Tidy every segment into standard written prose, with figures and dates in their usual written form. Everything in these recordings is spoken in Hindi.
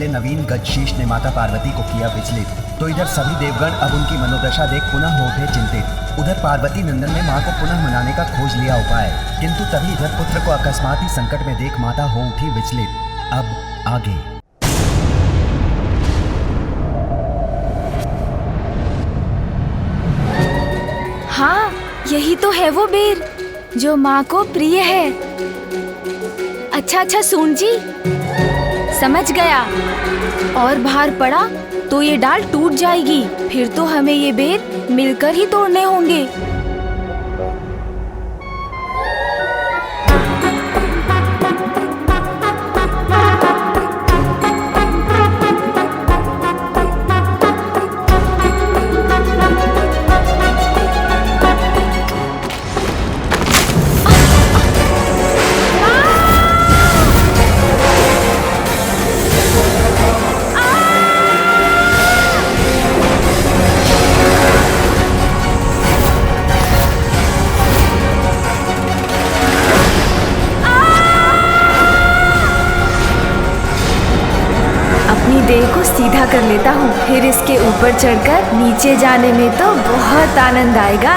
पहले नवीन गजशीश ने माता पार्वती को किया विचलित, तो इधर सभी देवगण अब उनकी मनोदशा देख पुनः हो उठे चिंतित। उधर पार्वती नंदन ने मां को पुनः मनाने का खोज लिया उपाय, किंतु तभी इधर पुत्र को अकस्मात ही संकट में देख माता हो उठी विचलित। अब आगे। हाँ, यही तो है वो बेर जो माँ को प्रिय है। अच्छा सून जी, समझ गया। और भार पड़ा तो ये डाल टूट जाएगी, फिर तो हमें ये बेर मिलकर ही तोड़ने होंगे। देह को सीधा कर लेता हूँ, फिर इसके ऊपर चढ़कर नीचे जाने में तो बहुत आनंद आएगा।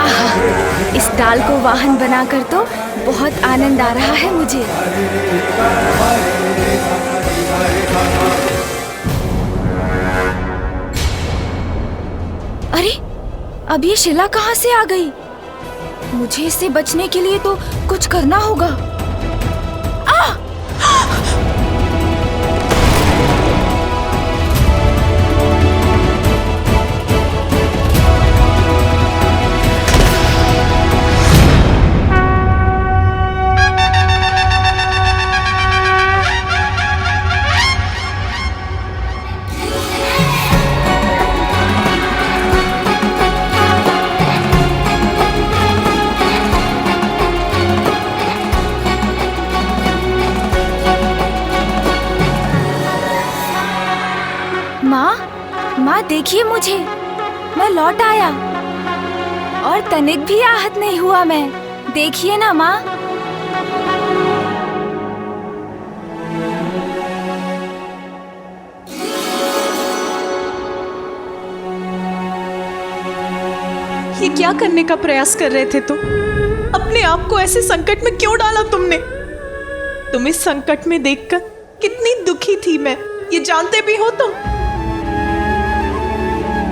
आहा, इस डाल को वाहन बनाकर तो बहुत आनंद आ रहा है मुझे। अरे, अब ये शिला कहाँ से आ गई? मुझे इससे बचने के लिए तो कुछ करना होगा। माँ देखिए मुझे, मैं लौट आया और तनिक भी आहत नहीं हुआ मैं। देखिए ना माँ। ये क्या करने का प्रयास कर रहे थे तुम? अपने आप को ऐसे संकट में क्यों डाला तुमने? तुम इस संकट में देखकर कितनी दुखी थी मैं, ये जानते भी हो तुम?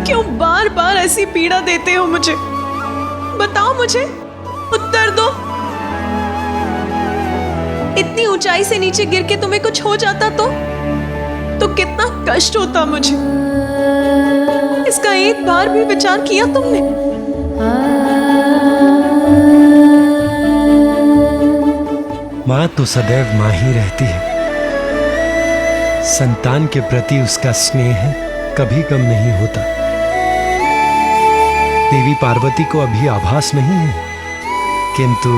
क्यों बार बार ऐसी पीड़ा देते हो मुझे? बताओ मुझे, उत्तर दो। इतनी ऊंचाई से नीचे गिर के तुम्हें कुछ हो जाता तो कितना कष्ट होता मुझे। इसका एक बार भी विचार किया तुमने? माँ तो सदैव माँ ही रहती है। संतान के प्रति उसका स्नेह कभी कम नहीं होता। देवी पार्वती को अभी आभास नहीं है, किंतु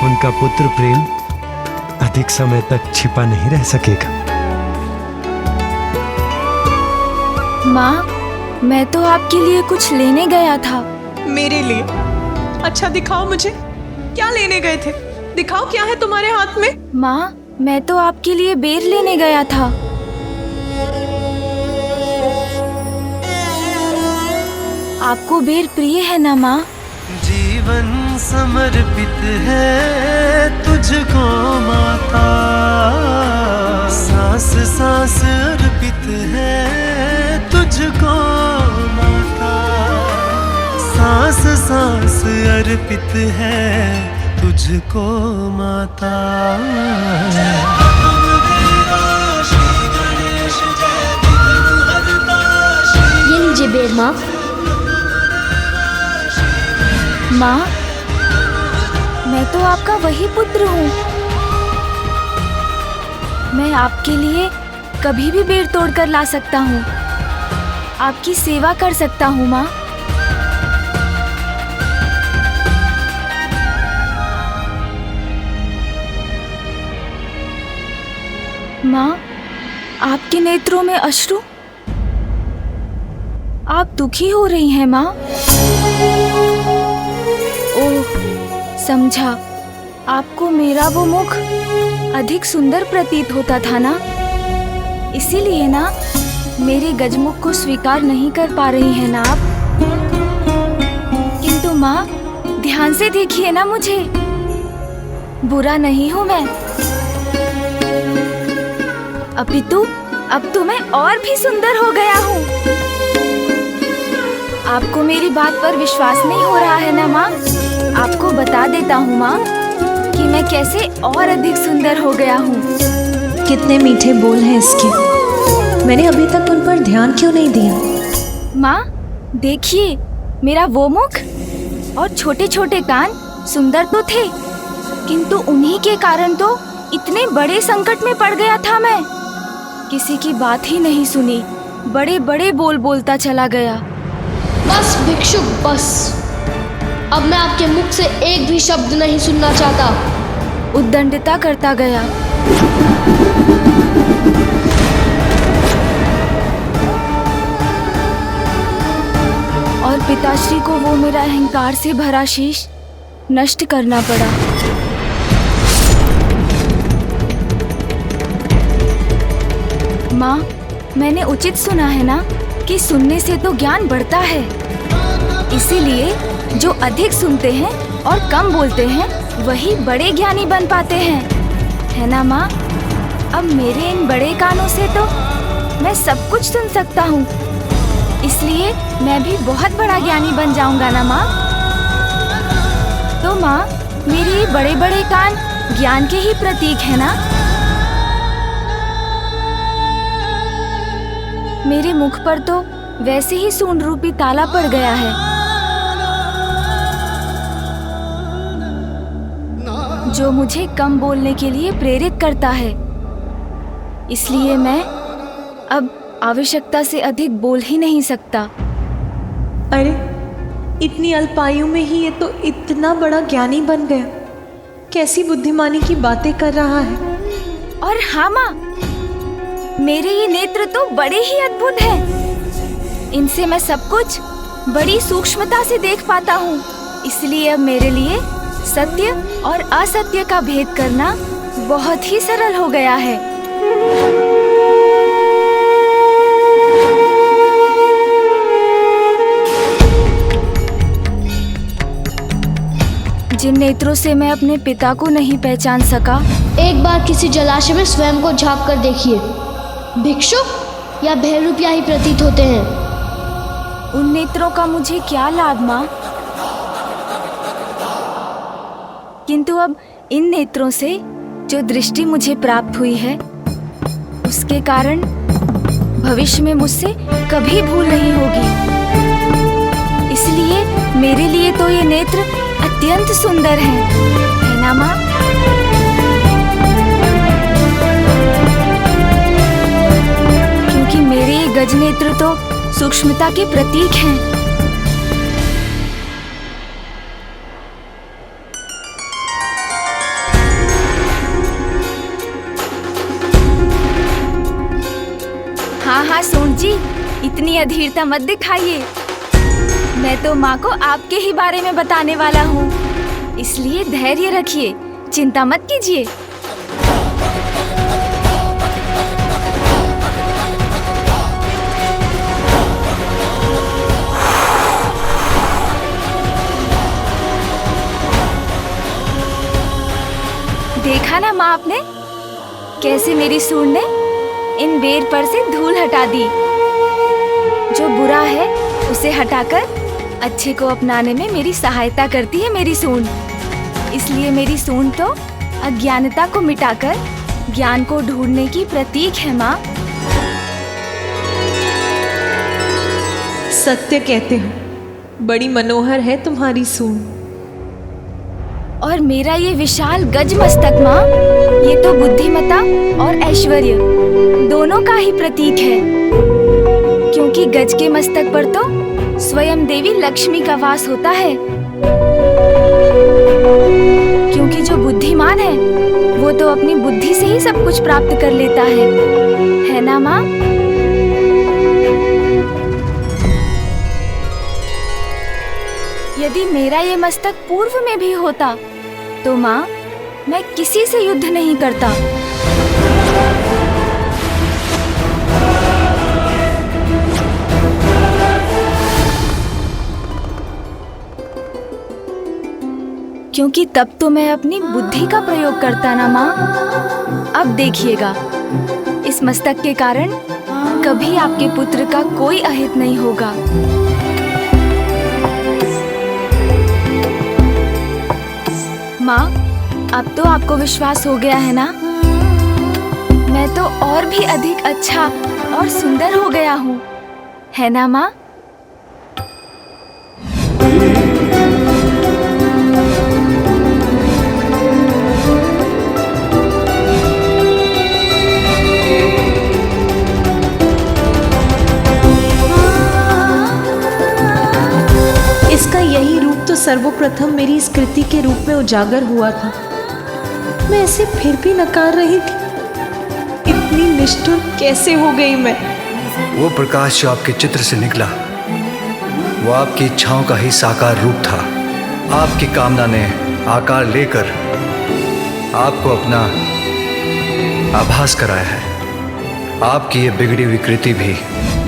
उनका पुत्र प्रेम अधिक समय तक छिपा नहीं रह सकेगा। माँ, मैं तो आपके लिए कुछ लेने गया था। मेरे लिए? अच्छा दिखाओ मुझे, क्या लेने गए थे? दिखाओ क्या है तुम्हारे हाथ में? माँ, मैं तो आपके लिए बेर लेने गया था। आपको बेर प्रिय है ना माँ? जीवन समर्पित है तुझको माता, सांस सांस अर्पित है तुझको माता, सांस सांस अर्पित है तुझको माता। ये लीजिए बेर माँ। माँ, मैं तो आपका वही पुत्र हूँ। मैं आपके लिए कभी भी बेर तोड़कर ला सकता हूँ, आपकी सेवा कर सकता हूँ माँ। माँ, आपके नेत्रों में अश्रु? आप दुखी हो रही हैं माँ? ओह, समझा, आपको मेरा वो मुख अधिक सुंदर प्रतीत होता था ना, इसीलिए ना मेरे गजमुख को स्वीकार नहीं कर पा रही हैं ना आप। किंतु माँ, ध्यान से देखिए ना मुझे, बुरा नहीं हूँ मैं, अपितु अब तो मैं और भी सुंदर हो गया हूँ। आपको मेरी बात पर विश्वास नहीं हो रहा है ना माँ? आपको बता देता हूँ माँ कि मैं कैसे और अधिक सुंदर हो गया हूँ। कितने मीठे बोल हैं इसके, मैंने अभी तक उन पर ध्यान क्यों नहीं दिया? माँ देखिए, मेरा वो मुख और छोटे छोटे कान सुंदर तो थे, किंतु उन्हीं के कारण तो इतने बड़े संकट में पड़ गया था मैं। किसी की बात ही नहीं सुनी, बड़े बड़े बोल बोलता चला गया। बस भिक्षुक बस, अब मैं आपके मुख से एक भी शब्द नहीं सुनना चाहता। उद्दंडता करता गया। और पिताश्री को वो मेरा अहंकार से भरा शीश नष्ट करना पड़ा। माँ, मैंने उचित सुना है ना कि सुनने से तो ज्ञान बढ़ता है, इसीलिए जो अधिक सुनते हैं और कम बोलते हैं वही बड़े ज्ञानी बन पाते हैं, है ना माँ? अब मेरे इन बड़े कानों से तो मैं सब कुछ सुन सकता हूँ, इसलिए मैं भी बहुत बड़ा ज्ञानी बन जाऊंगा ना माँ? तो माँ, मेरे ये बड़े बड़े कान ज्ञान के ही प्रतीक है ना? मेरे मुख पर तो वैसे ही सूंड रूपी ताला पड़ गया है, जो मुझे कम बोलने के लिए प्रेरित करता है। इसलिए मैं अब आवश्यकता से अधिक बोल ही नहीं सकता। अरे, इतनी अल्पायु में ही ये तो इतना बड़ा ज्ञानी बन गया। कैसी बुद्धिमानी की बातें कर रहा है। और हाँ माँ, मेरे ये नेत्र तो बड़े ही अद्भुत हैं। इनसे मैं सब कुछ बड़ी सूक्ष्मता से देख पाता हूँ, इसलिए अब मेरे लिए सत्य और असत्य का भेद करना बहुत ही सरल हो गया है। जिन नेत्रों से मैं अपने पिता को नहीं पहचान सका, एक बार किसी जलाशय में स्वयं को झांक कर देखिए, भिक्षुक या भैरूपिया ही प्रतीत होते हैं। उन नेत्रों का मुझे क्या लाभ माँ? किंतु अब इन नेत्रों से जो दृष्टि मुझे प्राप्त हुई है, उसके कारण भविष्य में मुझसे कभी भूल नहीं होगी। इसलिए मेरे लिए तो ये नेत्र अत्यंत सुंदर हैं, है ना माँ? क्योंकि मेरे ये गज नेत्र तो सूक्ष्मता के प्रतीक हैं। हाँ हाँ सोन जी, इतनी अधीरता मत दिखाइए। मैं तो माँ को आपके ही बारे में बताने वाला हूँ, इसलिए धैर्य रखिए, चिंता मत कीजिए। देखा ना माँ आपने, कैसे मेरी सूंड ने इन बेर पर से धूल हटा दी। जो बुरा है उसे हटाकर अच्छे को अपनाने में मेरी सहायता करती है मेरी सूंड। इसलिए मेरी सूंड तो अज्ञानता को मिटाकर ज्ञान को ढूंढने की प्रतीक है माँ। सत्य कहते हो, बड़ी मनोहर है तुम्हारी सूंड। और मेरा ये विशाल गज मस्तक माँ, ये तो बुद्धिमता और ऐश्वर्य दोनों का ही प्रतीक है, क्योंकि गज के मस्तक पर तो स्वयं देवी लक्ष्मी का वास होता है। क्योंकि जो बुद्धिमान है वो तो अपनी बुद्धि से ही सब कुछ प्राप्त कर लेता है ना माँ? यदि मेरा ये मस्तक पूर्व में भी होता तो माँ, मैं किसी से युद्ध नहीं करता। क्योंकि तब तो मैं अपनी बुद्धि का प्रयोग करता ना माँ। अब देखिएगा, इस मस्तक के कारण कभी आपके पुत्र का कोई अहित नहीं होगा। माँ, अब तो आपको विश्वास हो गया है ना? मैं तो और भी अधिक अच्छा और सुंदर हो गया हूँ, है ना माँ? इसका यही रूप तो सर्वप्रथम मेरी इस कृति के रूप में उजागर हुआ था। मैं इसे फिर भी नकार रही थी। इतनी निष्ठुर कैसे हो गई मैं? वो प्रकाश जो आपके चित्र से निकला, वो आपकी इच्छाओं का ही साकार रूप था। आपकी कामना ने आकार लेकर आपको अपना आभास कराया है। आपकी ये बिगड़ी हुई कृति भी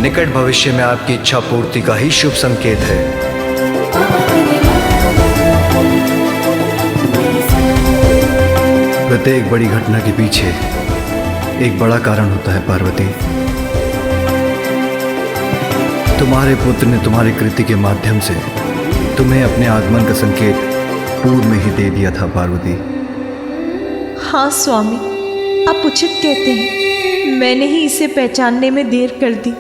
निकट भविष्य में आपकी इच्छा पूर्ति का ही शुभ संकेत है। प्रत्येक बड़ी घटना के पीछे एक बड़ा कारण होता है पार्वती। तुम्हारे पुत्र ने तुम्हारी कृति के माध्यम से तुम्हें अपने आगमन का संकेत पूर्व में ही दे दिया था पार्वती। हाँ स्वामी, आप उचित कहते हैं। मैंने ही इसे पहचानने में देर कर दी।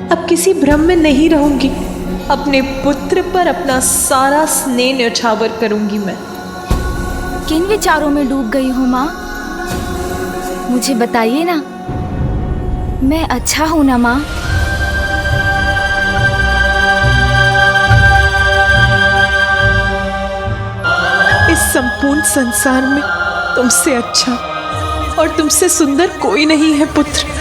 अब किसी भ्रम में नहीं रहूंगी। अपने पुत्र पर अपना सारा स्नेह न्यौछावर करूंगी मैं। किन विचारों में डूब गई हूँ माँ? मुझे बताइए ना, मैं अच्छा हूँ ना माँ? इस संपूर्ण संसार में तुमसे अच्छा और तुमसे सुंदर कोई नहीं है पुत्र।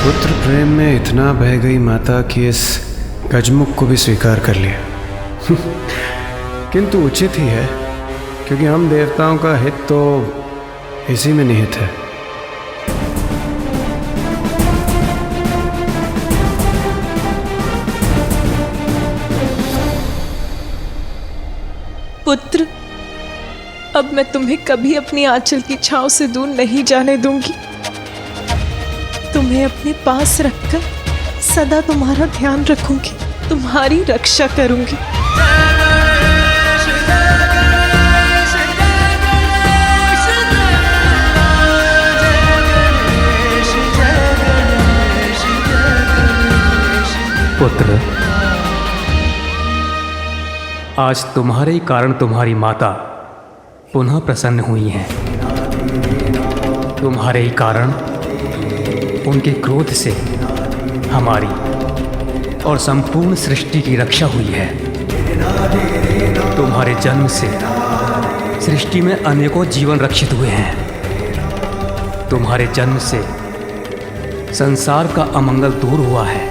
पुत्र प्रेम में इतना बह गई माता कि इस गजमुख को भी स्वीकार कर लिया। किंतु उचित ही है, क्योंकि हम देवताओं का हित तो इसी में निहित है। पुत्र, अब मैं तुम्हें कभी अपनी आंचल की छांव से दूर नहीं जाने दूंगी। तुम्हें अपने पास रखकर सदा तुम्हारा ध्यान रखूंगी, तुम्हारी रक्षा करूंगी। पुत्र, आज तुम्हारे ही कारण तुम्हारी माता पुनः प्रसन्न हुई हैं। तुम्हारे ही कारण उनके क्रोध से हमारी और संपूर्ण सृष्टि की रक्षा हुई है। तुम्हारे जन्म से सृष्टि में अनेकों जीवन रक्षित हुए हैं। तुम्हारे जन्म से संसार का अमंगल दूर हुआ है।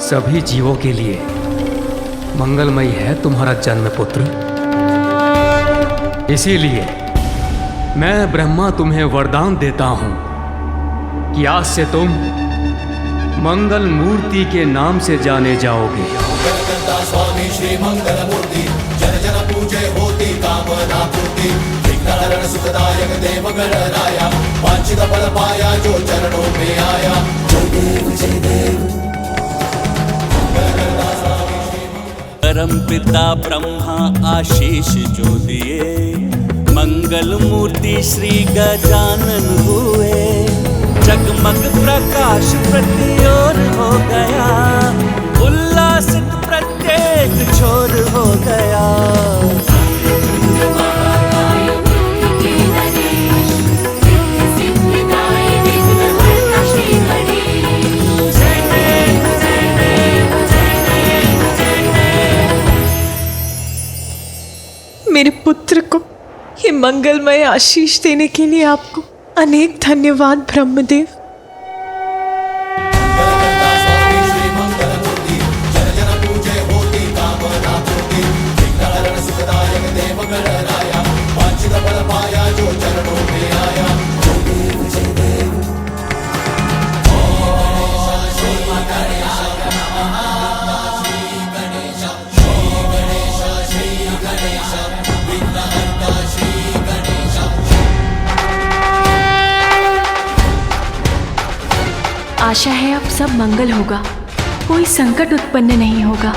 सभी जीवों के लिए मंगलमयी है तुम्हारा जन्म पुत्र। इसीलिए मैं ब्रह्मा तुम्हें वरदान देता हूं कि आज से तुम मंगल मूर्ति के नाम से जाने जाओगे। स्वामी श्री मंगल मूर्ति, जन जन पूजे होती कामना पूर्ति, विघ्नहरण सुखदायक देव गणराया, वांछित फल पाया जो चरणों में आया। जय देव परम पिता ब्रह्मा आशीष जो दिए, मंगल मूर्ति श्री गजानन हुए। जगमग प्रकाश प्रति ओर हो गया, उल्लासित प्रत्येक छोर हो गया। मेरे पुत्र को ये मंगलमय आशीष देने के लिए आपको अनेक धन्यवाद ब्रह्मदेव। आशा है अब सब मंगल होगा, कोई संकट उत्पन्न नहीं होगा।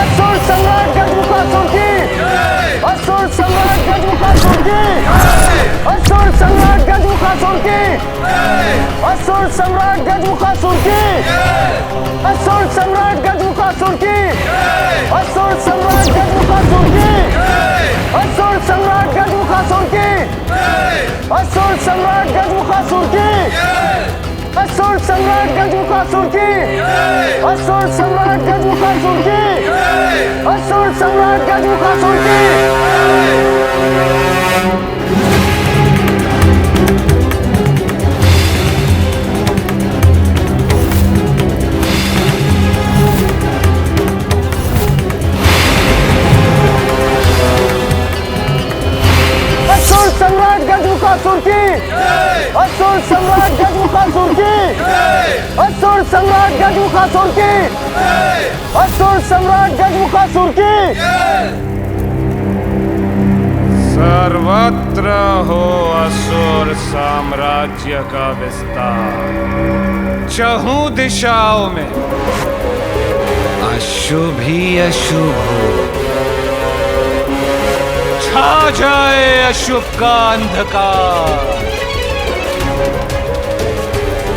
असुर सम्राट गजमुखासुर की, असुर सम्राट गजमुखासुर की, असुर सम्राट गजमुखासुर की, असुर सम्राट गजमुखासुर की, असुर सम्राट गजमुखासुर की, असुर सम्राट गजमुखासुर की, असुर सम्राट गजमुखासुर की, असुर सम्राट गजमुखासुर की, असुर सम्राट गजमुखासुर की, असुर सम्राट गजमुखासुर की, असुर सम्राट गजमुखासुर की। असुर सम्राट गजमुखासुर की, असुर सम्राट गजमुखासुर की, असुर सम्राट गजमुखासुर की, असुर सम्राट गजमुखासुर की। सर्वत्र हो असुर साम्राज्य का विस्तार, चहुं दिशाओं में अशुभ ही अशुभ हो, छा जाए अशुभ का अंधकार,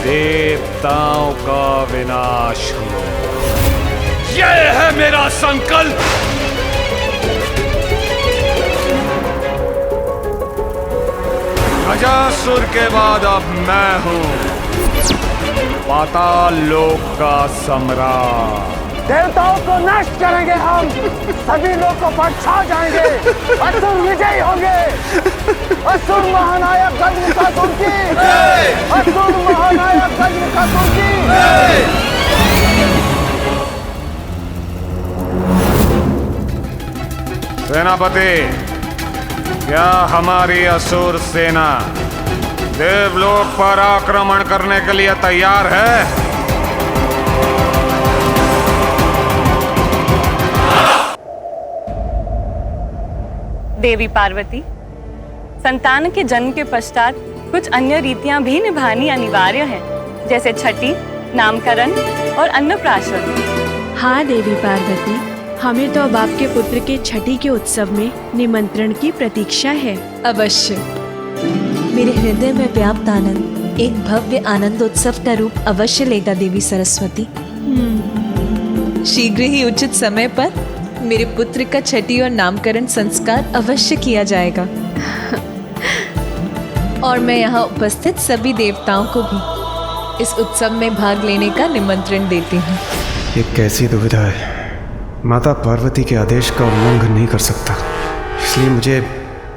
देवताओं का विनाश हो। यह है मेरा संकल्प। अजासुर के बाद अब मैं हूं पाताल लोक का सम्राट। देवताओं को नष्ट करेंगे हम, सभी लोगों पर छा जाएंगे, असुर विजयी होंगे। असुर महानायक गजमुखासुर की, असुर महानायक गजमुखासुर की। सेनापति, क्या हमारी असुर सेना देवलोक पर आक्रमण करने के लिए तैयार है? देवी पार्वती, संतान के जन्म के पश्चात कुछ अन्य रीतियां भी निभानी अनिवार्य हैं, जैसे छठी, नामकरण और अन्नप्राशन। हाँ देवी पार्वती, हमें तो अब आपके पुत्र के छठी के उत्सव में निमंत्रण की प्रतीक्षा है। अवश्य। मेरे हृदय में व्याप्त आनंद एक भव्य आनंदोत्सव का रूप अवश्य लेगा देवी सरस्वती। शीघ्र ही उचित समय पर मेरे पुत्र का छठी और नामकरण संस्कार अवश्य किया जाएगा। और मैं यहाँ उपस्थित सभी देवताओं को भी इस उत्सव में भाग लेने का निमंत्रण देती हूँ। ये कैसी दुविधा है। माता पार्वती के आदेश का उल्लंघन नहीं कर सकता, इसलिए मुझे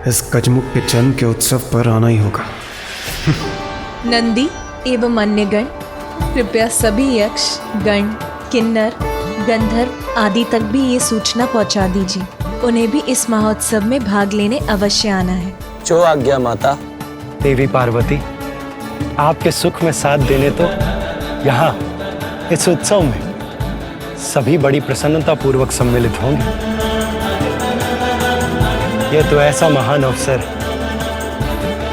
इस गजमुख के जन्म के उत्सव पर आना ही होगा। नंदी एवं अन्य गण, कृपया सभी यक्ष, गण, किन्नर, गंधर्व आदि तक भी ये सूचना पहुंचा दीजिए। उन्हें भी इस महोत्सव में भाग लेने अवश्य आना है। जो आज्ञा माता। देवी पार्वती, आपके सुख में साथ देने तो यहाँ इस उत्सव में सभी बड़ी प्रसन्नता पूर्वक सम्मिलित होंगे। यह तो ऐसा महान अवसर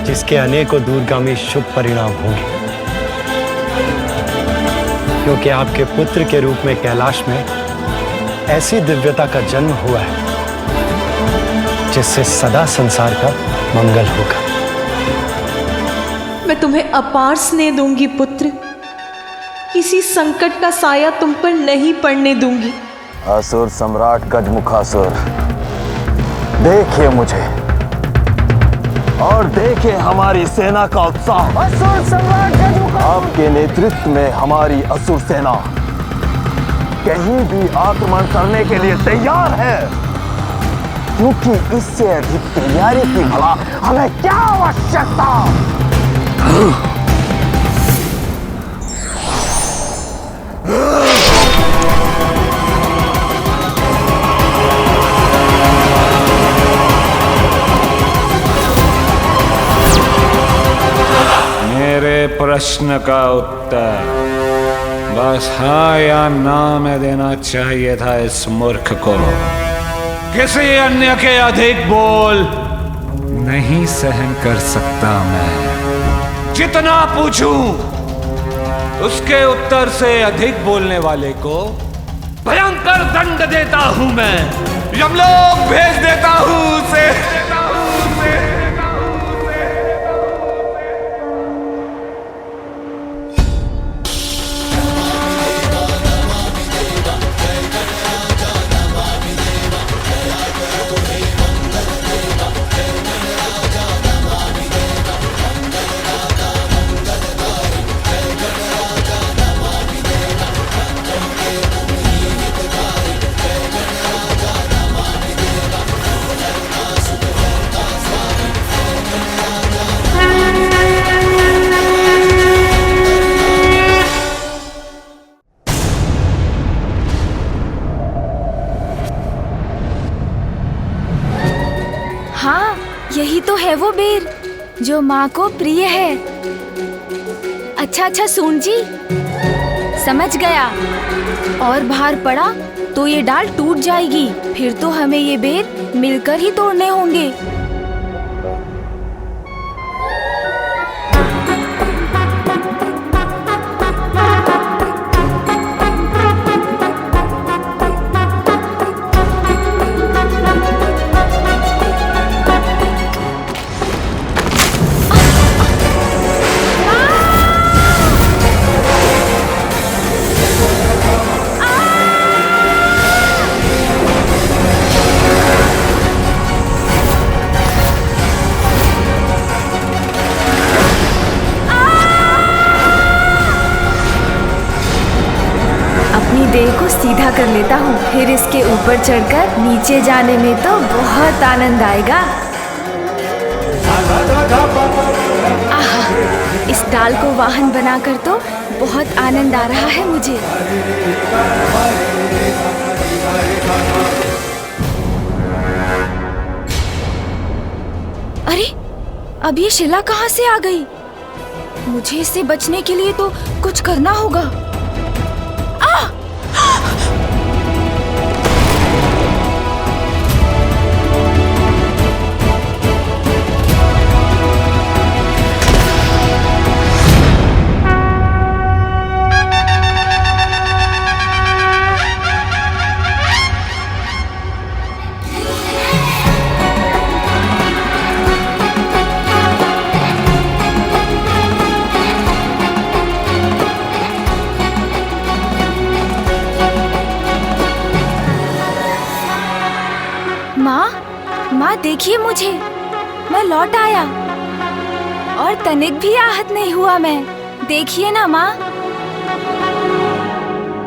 जिसके अनेकों दूरगामी शुभ परिणाम होंगे, क्योंकि आपके पुत्र के रूप में कैलाश में ऐसी दिव्यता का जन्म हुआ है जिससे सदा संसार का मंगल होगा। मैं तुम्हें अपार स्नेह दूंगी पुत्र, किसी संकट का साया तुम पर नहीं पड़ने दूंगी। असुर सम्राट गजमुखासुर, देखिए मुझे और देखिए हमारी सेना का उत्साह। असुर सम्राट गजमुखासुर, आपके नेतृत्व में हमारी असुर सेना कहीं भी आक्रमण करने के लिए तैयार है, क्योंकि इससे अधिक तैयारी की भला हमें क्या आवश्यकता। मेरे प्रश्न का उत्तर बस हाँ या ना में देना चाहिए था इस मूर्ख को। किसी अन्य के अधिक बोल नहीं सहन कर सकता मैं। जितना पूछूं उसके उत्तर से अधिक बोलने वाले को भयंकर दंड देता हूं मैं। यमलोक भेज देता हूं उसे। हाँ, यही तो है वो बेर जो माँ को प्रिय है। अच्छा सून जी, समझ गया। और भार पड़ा तो ये डाल टूट जाएगी, फिर तो हमें ये बेर मिलकर ही तोड़ने होंगे। देह को सीधा कर लेता हूँ, फिर इसके ऊपर चढ़कर नीचे जाने में तो बहुत आनंद आएगा। आहा, इस डाल को वाहन बनाकर तो बहुत आनंद आ रहा है मुझे। अरे, अब ये शिला कहाँ से आ गई? मुझे इससे बचने के लिए तो कुछ करना होगा। माँ देखिए मुझे, मैं लौट आया और तनिक भी आहत नहीं हुआ मैं। देखिए ना माँ।